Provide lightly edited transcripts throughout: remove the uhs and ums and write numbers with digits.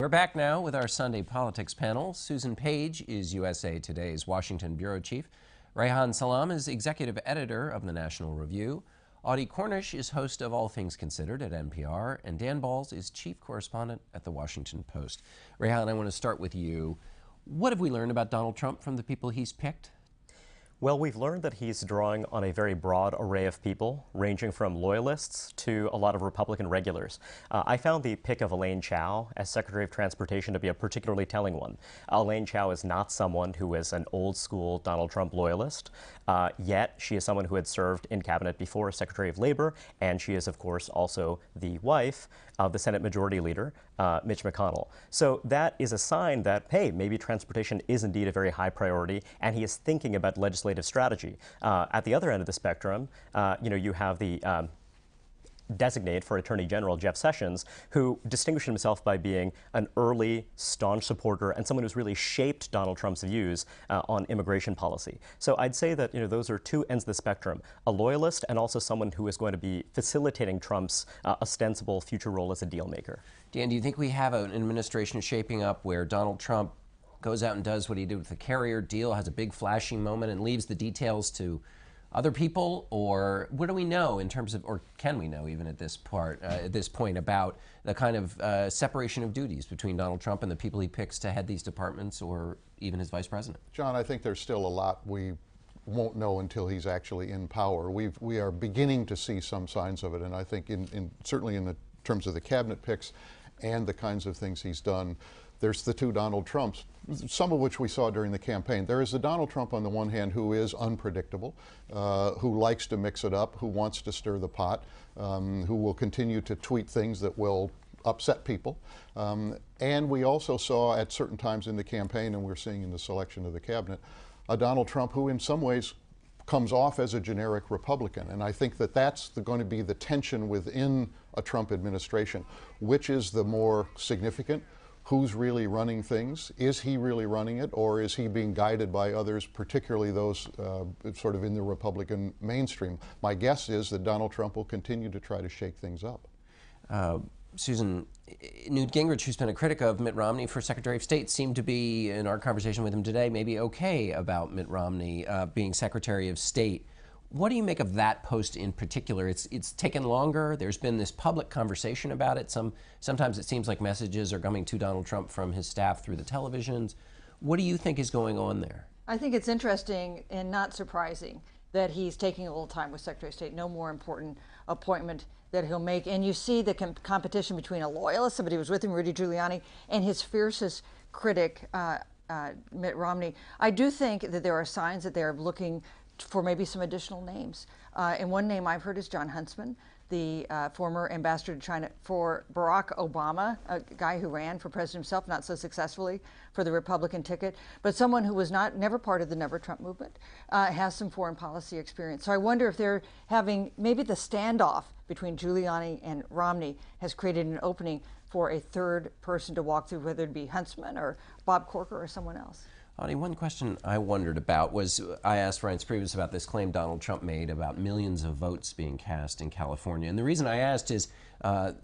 We're back now with our Sunday Politics panel. Susan Page is USA Today's Washington bureau chief. Reihan Salam is executive editor of the National Review. Audie Cornish is host of All Things Considered at NPR. And Balz is chief correspondent at the Washington Post. Reihan, I want to start with you. What have we learned about Donald Trump from the people he's picked? Well, we've learned that he's drawing on a very broad array of people, ranging from loyalists to a lot of Republican regulars. I found the pick of Elaine Chao as Secretary of Transportation to be a particularly telling one. Elaine Chao is not someone who is an old-school Donald Trump loyalist, yet she is someone who had served in cabinet before as Secretary of Labor, and she is, of course, also the wife of the Senate Majority Leader, Mitch McConnell. So that is a sign that, hey, maybe transportation is indeed a very high priority, and he is thinking about legislative strategy. At the other end of the spectrum, you have the designate for Attorney General Jeff Sessions, who distinguished himself by being an early, staunch supporter and someone who's really shaped Donald Trump's views on immigration policy. So I'd say that those are two ends of the spectrum: a loyalist and also someone who is going to be facilitating Trump's ostensible future role as a deal maker. Dan, do you think we have an administration shaping up where Donald Trump goes out and does what he did with the carrier deal, has a big flashing moment, and leaves the details to other people? Or what do we know in terms of, or can we know even at this point about the kind of separation of duties between Donald Trump and the people he picks to head these departments, or even his vice president? John, I think there's still a lot we won't know until he's actually in power. We are beginning to see some signs of it, and I think certainly in the terms of the cabinet picks and the kinds of things he's done, there's the two Donald Trumps, some of which we saw during the campaign. There is the Donald Trump on the one hand who is unpredictable, who likes to mix it up, who wants to stir the pot, who will continue to tweet things that will upset people. And we also saw at certain times in the campaign, and we're seeing in the selection of the cabinet, a Donald Trump who in some ways comes off as a generic Republican. And I think that that's going to be the tension within a Trump administration. Which is the more significant? Who's really running things? Is he really running it, or is he being guided by others, particularly those sort of in the Republican mainstream? My guess is that Donald Trump will continue to try to shake things up. Susan, Newt Gingrich, who's been a critic of Mitt Romney for Secretary of State, seemed to be, in our conversation with him today, maybe okay about Mitt Romney being Secretary of State. What do you make of that post in particular? It's taken longer. There's been this public conversation about it. Sometimes it seems like messages are coming to Donald Trump from his staff through the televisions. What do you think is going on there? I think it's interesting and not surprising that he's taking a little time with Secretary of State. No more important appointment that he'll make. And you see the competition between a loyalist, somebody who was with him, Rudy Giuliani, and his fiercest critic, Mitt Romney. I do think that there are signs that they're looking for maybe some additional names. And one name I've heard is John Huntsman, the former ambassador to China for Barack Obama, a guy who ran for president himself, not so successfully, for the Republican ticket, but someone who was never part of the Never Trump movement, has some foreign policy experience. So I wonder if they're having, maybe the standoff between Giuliani and Romney has created an opening for a third person to walk through, whether it be Huntsman or Bob Corker or someone else. Audie, one question I wondered about was, I asked Reince Priebus about this claim Donald Trump made about millions of votes being cast in California. And the reason I asked is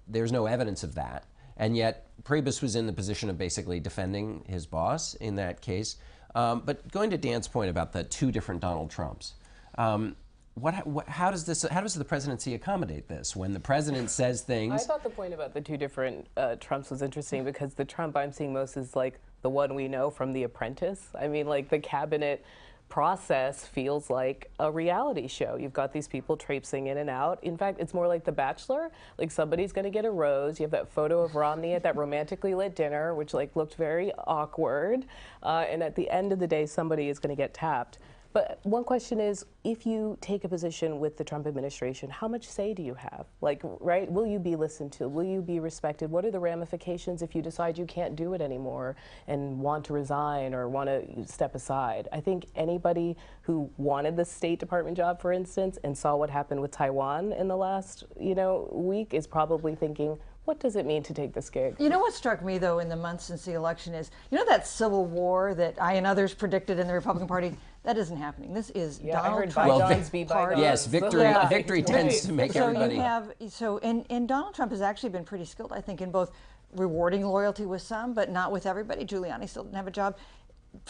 there's no evidence of that. And yet Priebus was in the position of basically defending his boss in that case. But going to Dan's point about the two different Donald Trumps, how does the presidency accommodate this when the president says things? I thought the point about the two different Trumps was interesting because the Trump I'm seeing most is like the one we know from The Apprentice. I mean, like, the cabinet process feels like a reality show. You've got these people traipsing in and out. In fact, it's more like The Bachelor. Like, somebody's going to get a rose. You have that photo of Romney at that romantically lit dinner, which looked very awkward. And at the end of the day, somebody is going to get tapped. But one question is, if you take a position with the Trump administration, how much say do you have? Like, right, will you be listened to? Will you be respected? What are the ramifications if you decide you can't do it anymore and want to resign or want to step aside? I think anybody who wanted the State Department job, for instance, and saw what happened with Taiwan in the last, week is probably thinking, what does it mean to take this gig? You know what struck me, though, in the months since the election is, that civil war that I and others predicted in the Republican Party? That isn't happening. This is Donald Trump's party. Yes, victory tends to make everybody. And Donald Trump has actually been pretty skilled, I think, in both rewarding loyalty with some, but not with everybody. Giuliani still didn't have a job.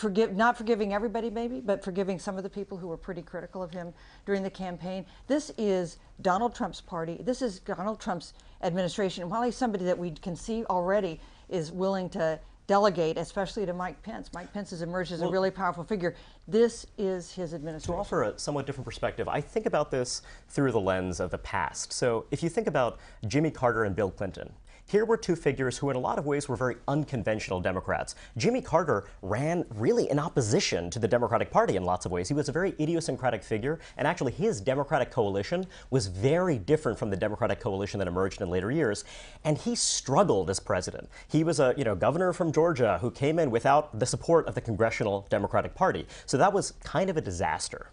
Not forgiving everybody maybe, but forgiving some of the people who were pretty critical of him during the campaign. This is Donald Trump's party. This is Donald Trump's administration. And while he's somebody that we can see already is willing to delegate, especially to Mike Pence. Mike Pence has emerged as a really powerful figure. This is his administration. To offer a somewhat different perspective, I think about this through the lens of the past. So if you think about Jimmy Carter and Bill Clinton, here were two figures who in a lot of ways were very unconventional Democrats. Jimmy Carter ran really in opposition to the Democratic Party in lots of ways. He was a very idiosyncratic figure, and actually his Democratic coalition was very different from the Democratic coalition that emerged in later years, and he struggled as president. He was a governor from Georgia who came in without the support of the Congressional Democratic Party. So that was kind of a disaster.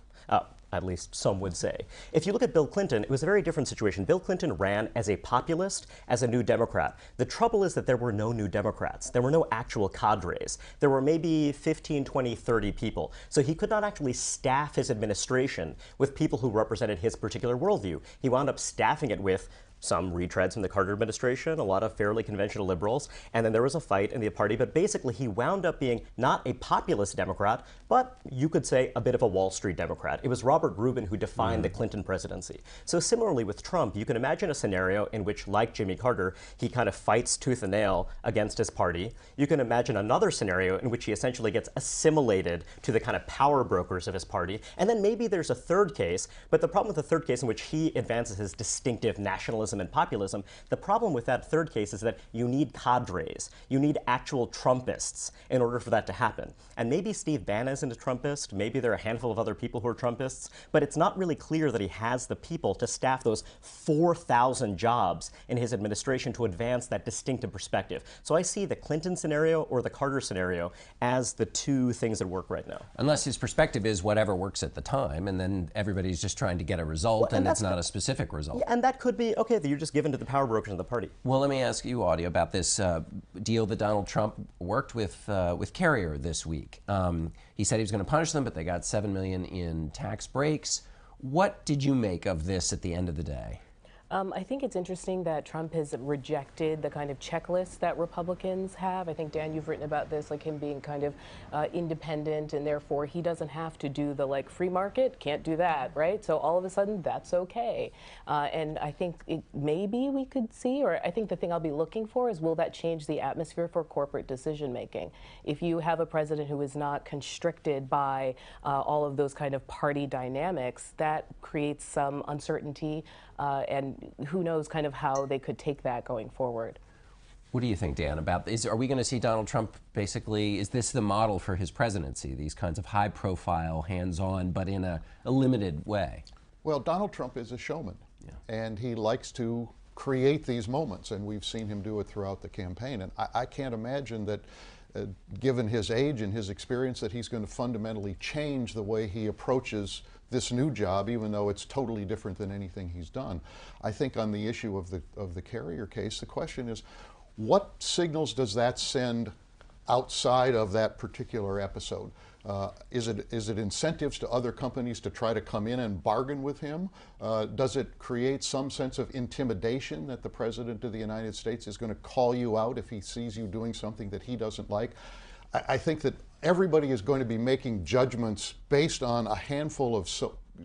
At least some would say. If you look at Bill Clinton, it was a very different situation. Bill Clinton ran as a populist, as a new Democrat. The trouble is that there were no new Democrats. There were no actual cadres. There were maybe 15, 20, 30 people. So he could not actually staff his administration with people who represented his particular worldview. He wound up staffing it with some retreads from the Carter administration, a lot of fairly conventional liberals, and then there was a fight in the party, but basically he wound up being not a populist Democrat, but you could say a bit of a Wall Street Democrat. It was Robert Rubin who defined the Clinton presidency. So similarly with Trump, you can imagine a scenario in which, like Jimmy Carter, he kind of fights tooth and nail against his party. You can imagine another scenario in which he essentially gets assimilated to the kind of power brokers of his party, and then maybe there's a third case, but the problem with the third case in which he advances his distinctive nationalism and populism, the problem with that third case is that you need cadres. You need actual Trumpists in order for that to happen. And maybe Steve Bannon isn't a Trumpist, maybe there are a handful of other people who are Trumpists, but it's not really clear that he has the people to staff those 4,000 jobs in his administration to advance that distinctive perspective. So I see the Clinton scenario or the Carter scenario as the two things that work right now. Unless his perspective is whatever works at the time, and then everybody's just trying to get a result, and it's not a specific result. Yeah, and that could be, okay, you're just given to the power brokers of the party. Well, let me ask you, Audie, about this deal that Donald Trump worked with Carrier this week. He said he was going to punish them, but they got $7 million in tax breaks. What did you make of this at the end of the day? I think it's interesting that Trump has rejected the kind of checklist that Republicans have. I think, Dan, you've written about this, like him being kind of independent, and therefore he doesn't have to do the free market, can't do that, right? So all of a sudden that's okay. And I think maybe we could see, or I think the thing I'll be looking for is, will that change the atmosphere for corporate decision making? If you have a president who is not constricted by all of those kind of party dynamics, that creates some uncertainty, and who knows kind of how they could take that going forward. What do you think, Dan, about this? Are we going to see Donald Trump basically, is this the model for his presidency, these kinds of high-profile, hands-on, but in a limited way? Well, Donald Trump is a showman, and he likes to create these moments, and we've seen him do it throughout the campaign. And I can't imagine that, given his age and his experience, that he's going to fundamentally change the way he approaches this new job, even though it's totally different than anything he's done. I think on the issue of the Carrier case, the question is, what signals does that send outside of that particular episode? Is it incentives to other companies to try to come in and bargain with him? Does it create some sense of intimidation that the President of the United States is going to call you out if he sees you doing something that he doesn't like? I think that everybody is going to be making judgments based on a handful of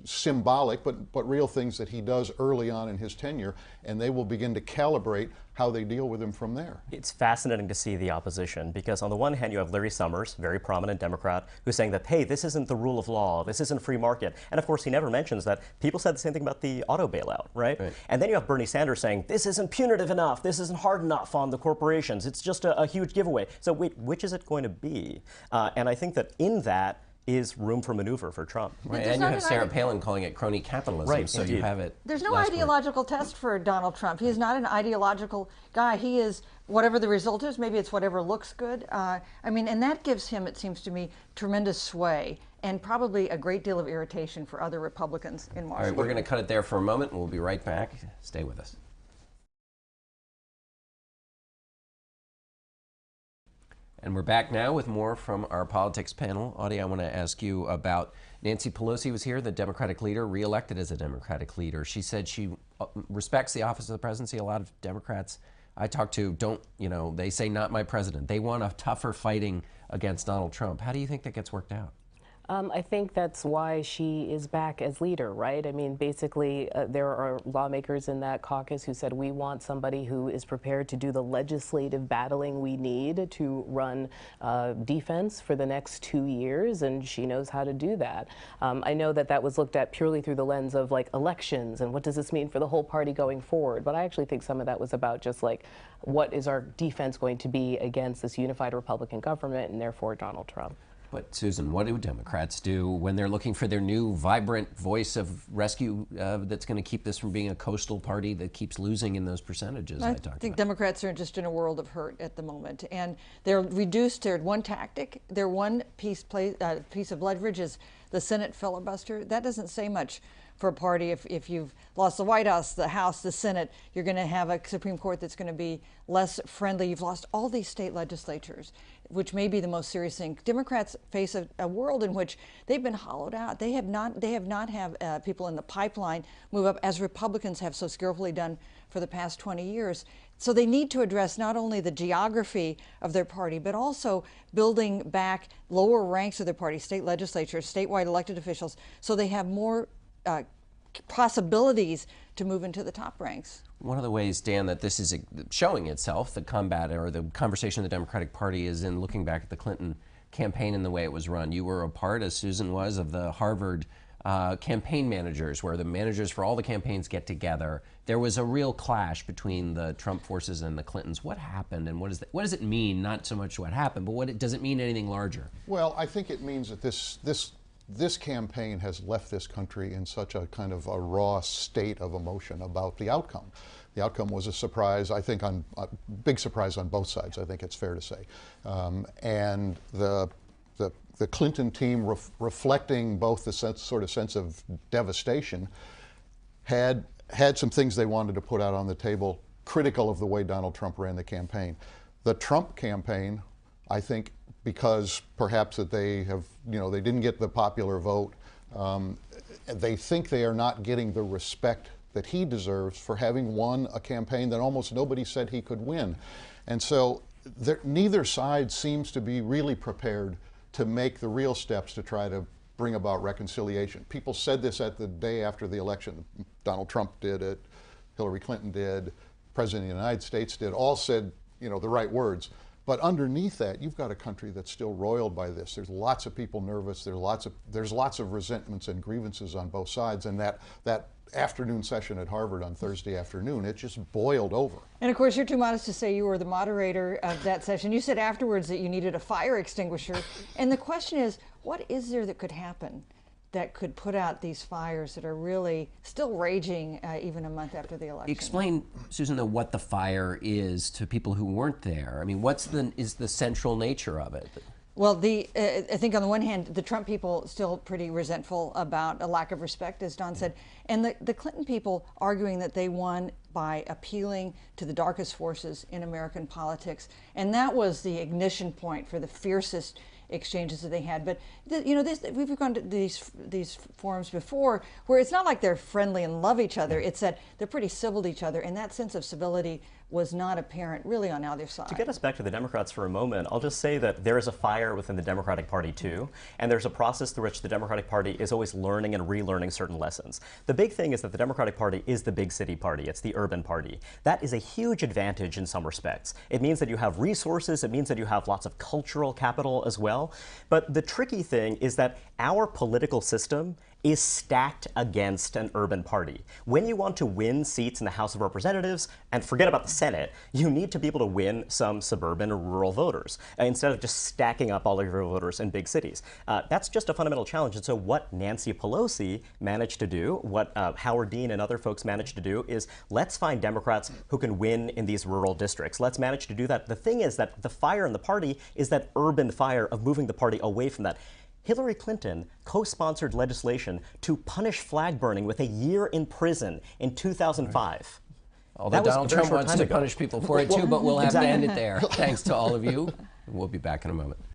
symbolic but real things that he does early on in his tenure, and they will begin to calibrate how they deal with him from there. It's fascinating to see the opposition, because on the one hand you have Larry Summers, very prominent Democrat, who's saying that, hey, this isn't the rule of law, this isn't free market. And of course he never mentions that people said the same thing about the auto bailout, right? And then you have Bernie Sanders saying, this isn't punitive enough, this isn't hard enough on the corporations, it's just a huge giveaway. So wait, which is it going to be? And I think that in that is room for maneuver for Trump. Right, and you have Sarah Palin calling it crony capitalism, right, so indeed. You have it. There's no ideological test for Donald Trump. He is not an ideological guy. He is whatever the result is. Maybe it's whatever looks good. I mean, and that gives him, it seems to me, tremendous sway and probably a great deal of irritation for other Republicans in Washington. All right, we're going to cut it there for a moment, and we'll be right back. Stay with us. And we're back now with more from our politics panel. Audie, I want to ask you about Nancy Pelosi was here, the Democratic leader, reelected as a Democratic leader. She said she respects the office of the presidency. A lot of Democrats I talk to they say not my president. They want a tougher fighting against Donald Trump. How do you think that gets worked out? I think that's why she is back as leader, right? I mean, basically, there are lawmakers in that caucus who said we want somebody who is prepared to do the legislative battling we need to run defense for the next 2 years, and she knows how to do that. I know that that was looked at purely through the lens of like elections and what does this mean for the whole party going forward, but I actually think some of that was about just like what is our defense going to be against this unified Republican government and therefore Donald Trump. But Susan, what do Democrats do when they're looking for their new vibrant voice of rescue that's going to keep this from being a coastal party that keeps losing in those percentages I talked think about? Democrats are just in a world of hurt at the moment, and they're reduced to one tactic. Their one piece of leverage is the Senate filibuster. That doesn't say much for a party. If you've lost the White House, the House, the Senate, you're going to have a Supreme Court that's going to be less friendly. You've lost all these state legislatures, which may be the most serious thing. Democrats face a world in which they've been hollowed out. They have not have people in the pipeline move up as Republicans have so skillfully done for the past 20 years. So they need to address not only the geography of their party, but also building back lower ranks of their party, state legislatures, statewide elected officials, so they have more possibilities to move into the top ranks. One of the ways, Dan, that this is showing itself, the combat or the conversation of the Democratic Party, is in looking back at the Clinton campaign and the way it was run. You were a part, as Susan was, of the Harvard campaign managers, where the managers for all the campaigns get together. There was a real clash between the Trump forces and the Clintons. What happened, and what does it mean? Not so much what happened, but does it mean anything larger? Well, I think it means that this campaign has left this country in such a kind of a raw state of emotion about the outcome. The outcome was a surprise, I think, a big surprise on both sides, I think it's fair to say. And the Clinton team, reflecting both the sense of devastation, had some things they wanted to put out on the table, critical of the way Donald Trump ran the campaign. The Trump campaign, I think, because perhaps that they didn't get the popular vote, they think they are not getting the respect that he deserves for having won a campaign that almost nobody said he could win. And so neither side seems to be really prepared to make the real steps to try to bring about reconciliation. People said this at the day after the election. Donald Trump did it, Hillary Clinton did, President of the United States did, all said the right words. But underneath that, you've got a country that's still roiled by this. There's lots of people nervous. There's lots of resentments and grievances on both sides. And that afternoon session at Harvard on Thursday afternoon, it just boiled over. And of course, you're too modest to say you were the moderator of that session. You said afterwards that you needed a fire extinguisher. And the question is, what is there that could happen that could put out these fires that are really still raging even a month after the election? Explain, Susan, though, what the fire is to people who weren't there. I mean, is the central nature of it? Well, I think on the one hand, the Trump people still pretty resentful about a lack of respect, as Don said, and the Clinton people arguing that they won by appealing to the darkest forces in American politics, and that was the ignition point for the fiercest exchanges that they had. But we've gone to these forums before where it's not like they're friendly and love each other. It's that they're pretty civil to each other, and that sense of civility was not apparent really on either side. To get us back to the Democrats for a moment, I'll just say that there is a fire within the Democratic Party too, and there's a process through which the Democratic Party is always learning and relearning certain lessons. The big thing is that the Democratic Party is the big city party. It's the urban party. That is a huge advantage in some respects. It means that you have resources. It means that you have lots of cultural capital as well. But the tricky thing is that our political system is stacked against an urban party. When you want to win seats in the House of Representatives, and forget about the Senate, you need to be able to win some suburban or rural voters, instead of just stacking up all of your voters in big cities. That's just a fundamental challenge. And so what Nancy Pelosi managed to do, what Howard Dean and other folks managed to do, is let's find Democrats who can win in these rural districts. Let's manage to do that. The thing is that the fire in the party is that urban fire of moving the party away from that. Hillary Clinton co-sponsored legislation to punish flag burning with a year in prison in 2005. Although Donald Trump wants to punish people for it too, but we'll have to end it there. Thanks to all of you. We'll be back in a moment.